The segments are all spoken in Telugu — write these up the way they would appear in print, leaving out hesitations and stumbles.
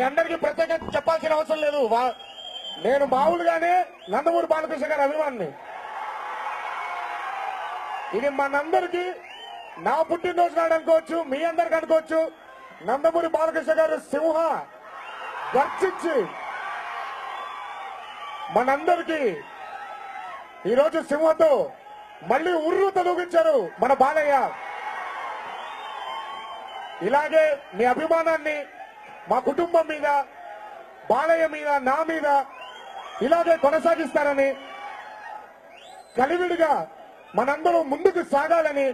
మీ అందరికీ ప్రత్యేకంగా చెప్పాల్సిన అవసరం లేదు. నేను మామూలుగానే నందమూరి బాలకృష్ణ గారి అభిమాని. ఇది మనందరికీ నా పుట్టినరోజు నాడు అనుకోవచ్చు, మీ అందరికి అనుకోవచ్చు. నందమూరి బాలకృష్ణ గారు సింహ గర్జించి మనందరికీ ఈరోజు సింహతో మళ్ళీ ఉర్రు తొలగించారు మన బాలయ్య. ఇలాగే మీ అభిమానాన్ని మా కుటుంబం మీద, బాలయ్య మీద, నా మీద ఇలాగే కొనసాగిస్తారని, కలివిడిగా మనందరం ముందుకు సాగాలని,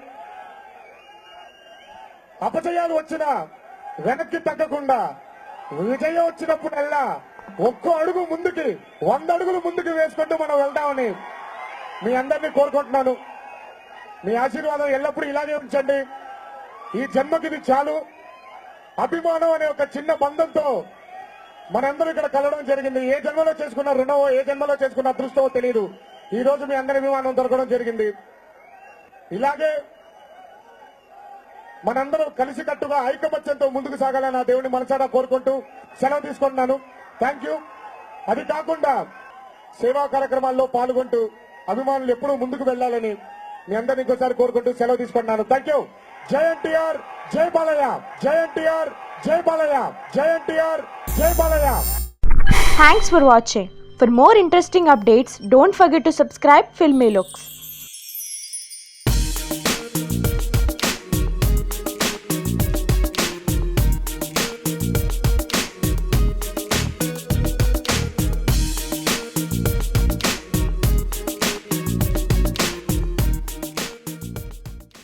అపజయాలు వచ్చినా వెనక్కి తగ్గకుండా విజయం వచ్చినప్పుడల్లా ఒక్కో అడుగు ముందుకి 100 అడుగులు ముందుకు వేసుకుంటూ మనం వెళ్దామని మీ అందరినీ కోరుకుంటున్నాను. మీ ఆశీర్వాదం ఎల్లప్పుడూ ఇలాగే ఉంచండి. ఈ జన్మకి ఇది చాలు. అభిమానం అనే ఒక చిన్న బంధంతో మనందరూ ఇక్కడ కలవడం జరిగింది. ఏ జన్మలో చేసుకున్న రుణమో, ఏ జన్మలో చేసుకున్న అదృష్టమో తెలియదు. ఈ రోజు మీ అందరి అభిమానం దొరకడం జరిగింది. ఇలాగే మనందరం కలిసికట్టుగా ఐకమత్యంతో ముందుకు సాగాలని ఆ దేవుని మనసారా కోరుకుంటూ సెలవు తీసుకుంటున్నాను. Thank you. అది కాకుండా సేవా కార్యక్రమాల్లో పాల్గొంటూ అభిమానులు ఎప్పుడూ ముందుకు వెళ్లాలని మీ అందరినీ ఇంకోసారి కోరుకుంటూ సెలవు తీసుకుంటున్నాను. Thank you. జై ఎన్టీఆర్, జై బాలయ్య. జై ఎన్టీఆర్, జై బాలయ్య. జై ఎన్టీఆర్, జై Balayya. Thanks for watching. For more interesting updates, don't forget to subscribe Filmy Looks.